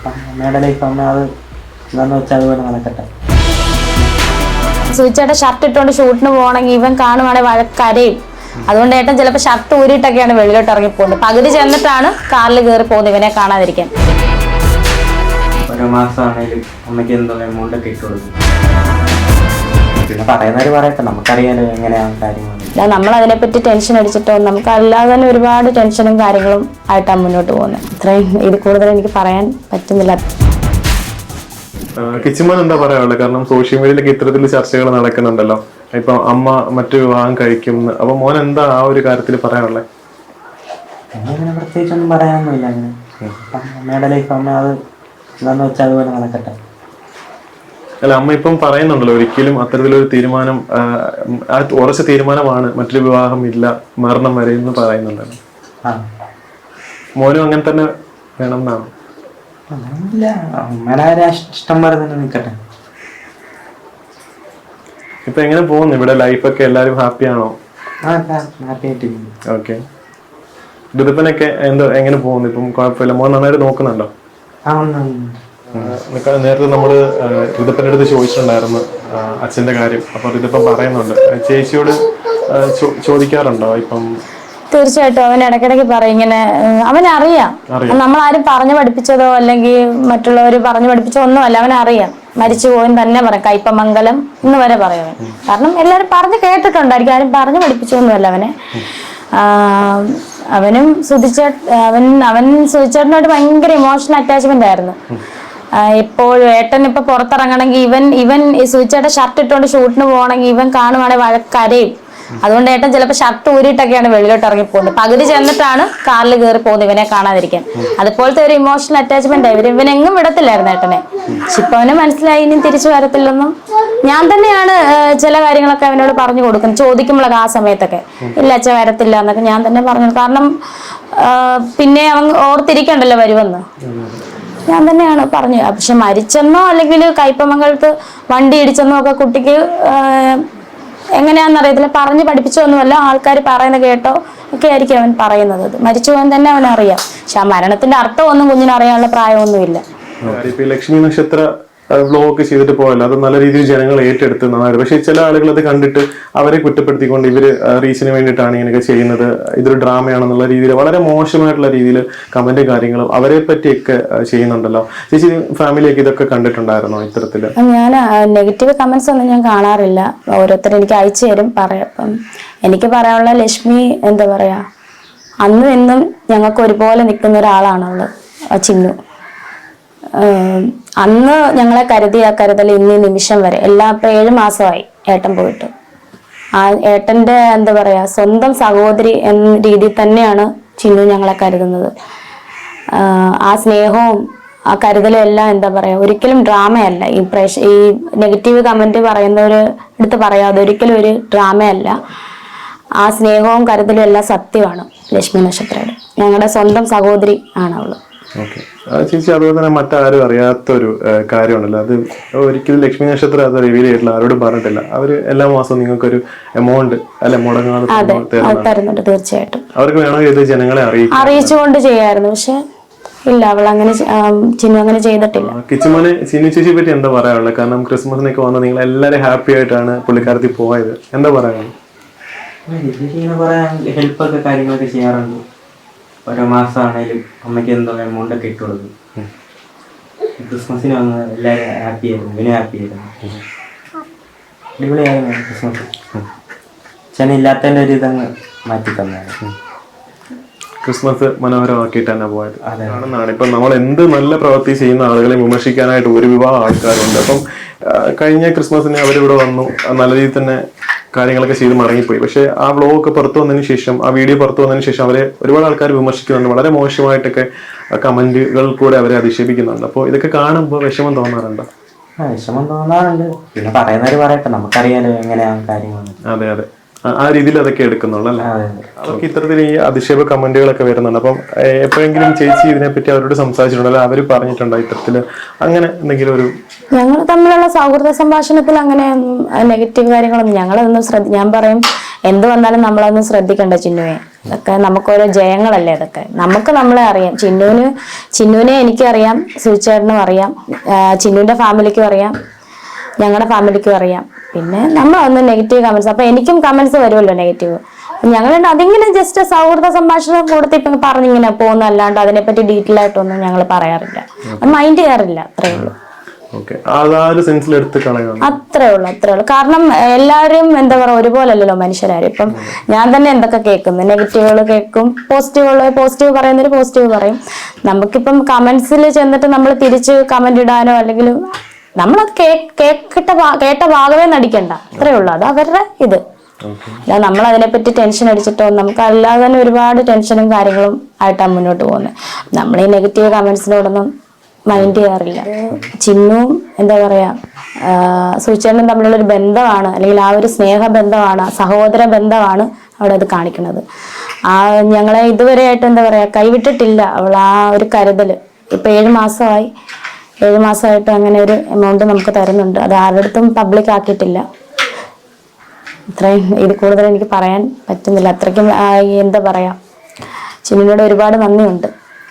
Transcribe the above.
അമ്മയുടെ ലൈഫ് അമ്മ അത് എന്താണെന്ന് വെച്ചാൽ അതുപോലെ നടക്കട്ടെ. സുചേട്ട ഷർട്ട് ഇട്ടുകൊണ്ട് ഷൂട്ടിന് പോകണമെങ്കിൽ ഇവൻ കാണുവാണെങ്കിൽ വഴക്കരയും. അതുകൊണ്ട് ഏട്ടൻ ചിലപ്പോൾ ഷർട്ട് ഊരിയിട്ടൊക്കെയാണ് വെളിയിലോട്ട് ഇറങ്ങി പോകുന്നത്. പകുതി ചെന്നിട്ടാണ് കാറിൽ കയറി പോകുന്നത് ഇവനെ കാണാതിരിക്കാൻ. ഓരോ മാസമാണെങ്കിലും അമ്മയ്ക്ക് എന്തോ എമൗണ്ട് ഒക്കെ ഇട്ട് കൊടുക്കും. പിന്നെ പറയുന്നവർ പറയട്ടെ, നമുക്കറിയാലോ എങ്ങനെയാണ് കാര്യങ്ങൾ. നമ്മൾ അതിനെപ്പറ്റി ടെൻഷൻ അടിച്ചിട്ടോ നമുക്ക് അല്ലാതെ തന്നെ ഒരുപാട് ടെൻഷനും കാര്യങ്ങളും ആയിട്ടാണ് മുന്നോട്ട് പോകുന്നത്. ഇത്രയും ഇത് കൂടുതൽ എനിക്ക് പറയാൻ പറ്റുന്നില്ല. കിച്ചുമോൻ എന്താ പറയാനുള്ളത്? കാരണം സോഷ്യൽ മീഡിയയിലൊക്കെ ഇത്തരത്തിൽ ചർച്ചകൾ നടക്കുന്നുണ്ടല്ലോ. ഇപ്പൊ അമ്മ മറ്റു വിവാഹം കഴിക്കും. അപ്പൊ മോൻ എന്താ ആ ഒരു കാര്യത്തിൽ പറയാനുള്ളത്? അങ്ങനെ പ്രത്യേകിച്ചൊന്നും പറയാനൊന്നുമില്ല. അമ്മയുടെ ലൈഫ് അമ്മ അത് എന്താണെന്ന് വെച്ചാൽ അതുപോലെ നടക്കട്ടെ. അല്ല, അമ്മ ഇപ്പം പറയുന്നുണ്ടല്ലോ ഒരിക്കലും അത്തരത്തിലൊരു തീരുമാനം ഉറച്ച തീരുമാനമാണ്, മറ്റൊരു വിവാഹം ഇല്ല മരണം വരെ എന്ന് പറയുന്നുണ്ടല്ലോ. മോനും അങ്ങനെ തന്നെ വേണം എന്നാണ്? അങ്ങനെയൊന്നുമില്ല, അമ്മയുടെ ഇഷ്ടം പോലെ തന്നെ നിൽക്കട്ടെ. ഇപ്പൊ എങ്ങനെ പോകുന്നു ഇവിടെ ലൈഫൊക്കെ? എല്ലാരും ഹാപ്പിയാണോ? ഹാപ്പി ആയിട്ടിരിക്കുന്നു. ഓക്കെ. ഋതുപ്പനൊക്കെ എങ്ങനെ പോകുന്നു? ഇപ്പം കുഴപ്പമില്ല, മോൻ നന്നായിട്ട് നോക്കുന്നുണ്ടോ? നേരത്തെ നമ്മള് ഋതുപ്പന്റെ അടുത്ത് ചോദിച്ചിട്ടുണ്ടായിരുന്നു അച്ഛന്റെ കാര്യം. അപ്പൊ ഋതുപ്പൻ പറയുന്നുണ്ട്. ചേച്ചിയോട് ചോദിക്കാറുണ്ടോ ഇപ്പം? തീർച്ചയായിട്ടും അവൻ ഇടയ്ക്കിടയ്ക്ക് പറയും ഇങ്ങനെ. അവനറിയാം, നമ്മളാരും പറഞ്ഞു പഠിപ്പിച്ചതോ അല്ലെങ്കിൽ മറ്റുള്ളവർ പറഞ്ഞു പഠിപ്പിച്ചോ ഒന്നുമല്ല. അവനറിയാം മരിച്ചു പോയെന്ന് തന്നെ പറയാം. കയ്പമംഗലം എന്ന് വരെ പറയും. കാരണം എല്ലാവരും പറഞ്ഞു കേട്ടിട്ടുണ്ടായിരിക്കും, ആരും പറഞ്ഞു പഠിപ്പിച്ചൊന്നുമല്ല അവനെ. അവനും അവൻ സുധിച്ചേട്ടനായിട്ട് ഭയങ്കര ഇമോഷണൽ അറ്റാച്ച്മെന്റ് ആയിരുന്നു. ഇപ്പോഴും ഏട്ടൻ ഇപ്പൊ പുറത്തിറങ്ങണമെങ്കിൽ ഇവൻ സുധിച്ചേട്ടൻ ഷർട്ട് ഇട്ടുകൊണ്ട് ഷൂട്ടിന് പോകണമെങ്കിൽ ഇവൻ കാണുവാണെങ്കിൽ വഴക്കരയും. അതുകൊണ്ട് ഏട്ടൻ ചിലപ്പോൾ ഷർട്ട് ഊരിയിട്ടൊക്കെയാണ് വെളിയിലോട്ട് ഇറങ്ങി പോകുന്നത്. പകുതി ചെന്നിട്ടാണ് കാറിൽ കയറി പോകുന്നത് ഇവനെ കാണാതിരിക്കാൻ. അതുപോലത്തെ ഒരു ഇമോഷണൽ അറ്റാച്ച്മെന്റ് ആയി. ഇവനെങ്ങും വിടത്തില്ലായിരുന്നു ഏട്ടനെ. പക്ഷെ ഇപ്പൊ അവന് മനസ്സിലായി ഇനിയും തിരിച്ചു വരത്തില്ലെന്നും. ഞാൻ തന്നെയാണ് ചില കാര്യങ്ങളൊക്കെ അവനോട് പറഞ്ഞു കൊടുക്കുന്നത്. ചോദിക്കുമ്പോഴൊക്കെ ആ സമയത്തൊക്കെ ഇല്ല അച്ഛൻ വരത്തില്ല എന്നൊക്കെ ഞാൻ തന്നെ പറഞ്ഞു. കാരണം പിന്നെ അവൻ ഓർത്തിരിക്കണ്ടല്ലോ വരുമെന്ന്. ഞാൻ തന്നെയാണ് പറഞ്ഞു. പക്ഷെ മരിച്ചെന്നോ അല്ലെങ്കിൽ കയ്പമംഗലത്ത് വണ്ടി ഇടിച്ചെന്നോ ഒക്കെ കുട്ടിക്ക് എങ്ങനെയാണെന്നറിയത്തില്ല. പറഞ്ഞ് പഠിപ്പിച്ചൊന്നുമല്ല, ആൾക്കാർ പറയുന്നത് കേട്ടോ ഒക്കെ ആയിരിക്കും അവൻ പറയുന്നത്. മരിച്ചു പോകാൻ തന്നെ അവനറിയാം. പക്ഷെ ആ മരണത്തിന്റെ അർത്ഥമൊന്നും കുഞ്ഞിന് അറിയാനുള്ള പ്രായമൊന്നുമില്ല. ലക്ഷ്മി നക്ഷത്ര വ്ലോഗ് ചെയ്തിട്ട് പോയല്ലോ, അത് നല്ല രീതിയിൽ ജനങ്ങൾ ഏറ്റെടുത്ത് നന്നായിട്ട്. പക്ഷെ ചില ആളുകൾ അത് കണ്ടിട്ട് അവരെ കുറ്റപ്പെടുത്തിക്കൊണ്ട് ഇവര് റീച്ചിന് വേണ്ടിയിട്ടാണ് ഇങ്ങനെയൊക്കെ ചെയ്യുന്നത്, ഇതൊരു ഡ്രാമയാണെന്നുള്ള രീതിയിൽ വളരെ മോശമായിട്ടുള്ള രീതിയിൽ കമന്റ് കാര്യങ്ങളും അവരെ പറ്റിയൊക്കെ ചെയ്യുന്നുണ്ടല്ലോ. ചേച്ചി ഫാമിലിയൊക്കെ ഇതൊക്കെ കണ്ടിട്ടുണ്ടായിരുന്നോ ഇത്തരത്തില്? ഞാൻ നെഗറ്റീവ് കമന്റ്സ് ഒന്നും ഞാൻ കാണാറില്ല. ഓരോരുത്തർ എനിക്ക് അയച്ചു തരും പറയാം. അപ്പം എനിക്ക് പറയാനുള്ള ലക്ഷ്മി എന്താ പറയാ, അന്നും എന്നും ഞങ്ങൾക്ക് ഒരുപോലെ നിൽക്കുന്ന ഒരാളാണ് അവള്, ചിന്നു. അന്ന് ഞങ്ങളെ കരുതിയ കരുതൽ ഇന്ന് നിമിഷം വരെ ഇപ്പൊ 7 മാസമായി ഏട്ടൻ പോയിട്ട്. ആ ഏട്ടന്റെ എന്താ പറയാ സ്വന്തം സഹോദരി എന്ന രീതിയിൽ തന്നെയാണ് ചിന്നു ഞങ്ങളെ കരുതുന്നത്. ആ സ്നേഹവും ആ കരുതലും എല്ലാം എന്താ പറയാ ഒരിക്കലും ഡ്രാമയല്ല. ഈ നെഗറ്റീവ് കമന്റ് പറയുന്നവര് എടുത്ത് പറയാതെ ഒരിക്കലും ഒരു ഡ്രാമയല്ല. ആ സ്നേഹവും കരുതലും എല്ലാം സത്യമാണ്. ലക്ഷ്മി നക്ഷത്രയുടെ ഞങ്ങളുടെ സ്വന്തം സഹോദരി ആണ് അവള്. ഓക്കെ ചേച്ചി, അതുപോലെ തന്നെ മറ്റാരും അറിയാത്തൊരു കാര്യമാണല്ലോ, അത് ഒരിക്കലും ലക്ഷ്മി നക്ഷത്രം അത് റിവീൽ ചെയ്തിട്ടില്ല, ആരോടും പറഞ്ഞിട്ടില്ല. അവര് എല്ലാ മാസവും നിങ്ങൾക്കൊരു എമൗണ്ട് അല്ലെ മുടങ്ങാതെ തരുന്നുണ്ട്. തീർച്ചയായിട്ടും അവർക്ക് വേണമെങ്കിൽ ഇത് ജനങ്ങളെ അറിയിച്ചുകൊണ്ട് ചെയ്യായിരുന്നു. പക്ഷെ ഇല്ല, അവൾ അങ്ങനെ ചിന്നു അങ്ങനെ ചെയ്തിട്ടില്ല. കിച്ചുമോനെ ചിന്നു ചേച്ചിയെ പറ്റി എന്താ പറയാനുള്ളത്? കാരണം ക്രിസ്മസിനൊക്കെ വന്ന് നിങ്ങൾ എല്ലാവരും ഹാപ്പി ആയിട്ടാണ് പുള്ളിക്കാരത്തിൽ പോയത്, എന്താ പറയാനുള്ളത്? ഹെൽപ്പൊക്കെ കാര്യങ്ങളൊക്കെ ചെയ്യാറുണ്ട്. ഓരോ മാസമാണേലും അമ്മയ്ക്ക് എന്തോ എമൗണ്ട് ഒക്കെ ഇട്ട് കൊടുക്കും. ക്രിസ്മസിന് വന്ന് എല്ലാവരും ഹാപ്പി ആയിരുന്നു, ഇവനും ഹാപ്പി ആയിരുന്നു. അടിപൊളിയായിരുന്നു ക്രിസ്മസ്. അച്ഛനില്ലാത്തതിൻ്റെ ഒരു ഇതങ്ങ് മാറ്റി തന്നായിരുന്നു. ക്രിസ്മസ് മനോഹരമാക്കിയിട്ട് തന്നെ പോയത് ആണെന്നാണ്. ഇപ്പം നമ്മൾ എന്ത് നല്ല പ്രവൃത്തി ചെയ്യുന്ന ആളുകളെ വിമർശിക്കാനായിട്ട് ഒരു വിഭാഗം ആൾക്കാരുണ്ട്. അപ്പം കഴിഞ്ഞ ക്രിസ്മസിന് അവരിവിടെ വന്നു, നല്ല രീതിയിൽ തന്നെ കാര്യങ്ങളൊക്കെ ചെയ്ത് മടങ്ങിപ്പോയി. പക്ഷെ ആ വ്ലോഗ് പുറത്തു വന്നതിന് ശേഷം, ആ വീഡിയോ പുറത്തു വന്നതിന് ശേഷം അവരെ ഒരുപാട് ആൾക്കാർ വിമർശിക്കുന്നുണ്ട്. വളരെ മോശമായിട്ടൊക്കെ കമന്റുകൾ കൂടെ അവരെ അധിക്ഷേപിക്കുന്നുണ്ട്. അപ്പോൾ ഇതൊക്കെ കാണുമ്പോൾ വിഷമം തോന്നാറുണ്ടോ? വിഷമം തോന്നാറുണ്ട്. പിന്നെ പറയുന്നവര് പറയട്ടെ, നമുക്കറിയാലോ എങ്ങനെയാണ് കാര്യങ്ങൾ. അതെ അതെ, ആ രീതിയിൽ അതൊക്കെ എടുക്കുന്നുള്ളൂ അല്ലേ? അവർക്ക് ഇത്തരത്തിൽ ഈ അധിക്ഷേപ കമന്റുകളൊക്കെ വരുന്നുണ്ട്. അപ്പം എപ്പോഴെങ്കിലും ചേച്ചി ഇതിനെപ്പറ്റി അവരോട് സംസാരിച്ചിട്ടുണ്ടല്ലോ, അവര് പറഞ്ഞിട്ടുണ്ടോ ഇത്തരത്തില് അങ്ങനെ എന്തെങ്കിലും ഒരു? ഞങ്ങൾ തമ്മിലുള്ള സൗഹൃദ സംഭാഷണത്തിൽ അങ്ങനെ നെഗറ്റീവ് കാര്യങ്ങളൊന്നും ഞങ്ങളൊന്നും ഞാൻ പറയും എന്ത് വന്നാലും നമ്മളൊന്നും ശ്രദ്ധിക്കണ്ട ചിന്നുവെ. ഇതൊക്കെ നമുക്കോരോ ജയങ്ങളല്ലേ അതൊക്കെ. നമുക്ക് നമ്മളെ അറിയാം. ചിന്നുവിനെ എനിക്കറിയാം, സുചേട്ടനും അറിയാം, ചിന്നുവിന്റെ ഫാമിലിക്കും അറിയാം, ഞങ്ങളുടെ ഫാമിലിക്കും അറിയാം. പിന്നെ നമ്മളൊന്ന് നെഗറ്റീവ് കമന്റ്സ്, അപ്പൊ എനിക്കും കമന്റ്സ് വരുമല്ലോ നെഗറ്റീവ്. ഞങ്ങളുണ്ട് അതിങ്ങനെ ജസ്റ്റ് സൗഹൃദ സംഭാഷണം കൊടുത്ത് ഇപ്പം പറഞ്ഞിങ്ങനെ പോകുന്നല്ലാണ്ട് അതിനെപ്പറ്റി ഡീറ്റെയിൽ ആയിട്ടൊന്നും ഞങ്ങൾ പറയാറില്ല, മൈൻഡ് ചെയ്യാറില്ല. അത്രേ ഉള്ളൂ. അത്രേ ഉള്ളൂ. കാരണം എല്ലാവരും എന്താ പറയുക ഒരുപോലല്ലോ മനുഷ്യരാരും. ഇപ്പം ഞാൻ തന്നെ എന്തൊക്കെ കേൾക്കുന്നു, നെഗറ്റീവുകൾ കേൾക്കും, പോസിറ്റീവ് പറയുന്നൊരു പോസിറ്റീവ് പറയും. നമുക്കിപ്പം കമന്റ്സിൽ ചെന്നിട്ട് നമ്മൾ തിരിച്ച് കമന്റ് ഇടാനോ അല്ലെങ്കിൽ നമ്മളത് കേട്ട ഭാഗമേ നടിക്കണ്ട. അത്രേ ഉള്ളൂ. അത് അവരുടെ ഇത്. അല്ല നമ്മൾ അതിനെപ്പറ്റി ടെൻഷൻ അടിച്ചിട്ടോ, നമുക്ക് അല്ലാതെ തന്നെ ഒരുപാട് ടെൻഷനും കാര്യങ്ങളും ആയിട്ടാണ് മുന്നോട്ട് പോകുന്നത്. നമ്മൾ ഈ നെഗറ്റീവ് കമന്റ്സിനോടൊന്നും മൈൻഡ് ചെയ്യാറില്ല. ചിന്നുവും എന്താ പറയാ സുചേട്ടനും തമ്മിലുള്ളൊരു ബന്ധമാണ്, അല്ലെങ്കിൽ ആ ഒരു സ്നേഹബന്ധമാണ്, സഹോദര ബന്ധമാണ് അവിടെ അത് കാണിക്കുന്നത്. ഞങ്ങളെ ഇതുവരെയായിട്ട് എന്താ പറയാ കൈവിട്ടിട്ടില്ല അവൾ. ആ ഒരു കരുതല് ഇപ്പൊ 7 മാസമായി. 7 മാസമായിട്ട് അങ്ങനെ ഒരു എമൗണ്ട് നമുക്ക് തരുന്നുണ്ട്. അത് ആരുടെ അടുത്തും പബ്ലിക് ആക്കിയിട്ടില്ല. ഇത്രയും ഇത് കൂടുതൽ എനിക്ക് പറയാൻ പറ്റുന്നില്ല. അത്രയ്ക്കും എന്താ പറയാ ചിന്നുവിനോട് ഒരുപാട് നന്ദിയുണ്ട്.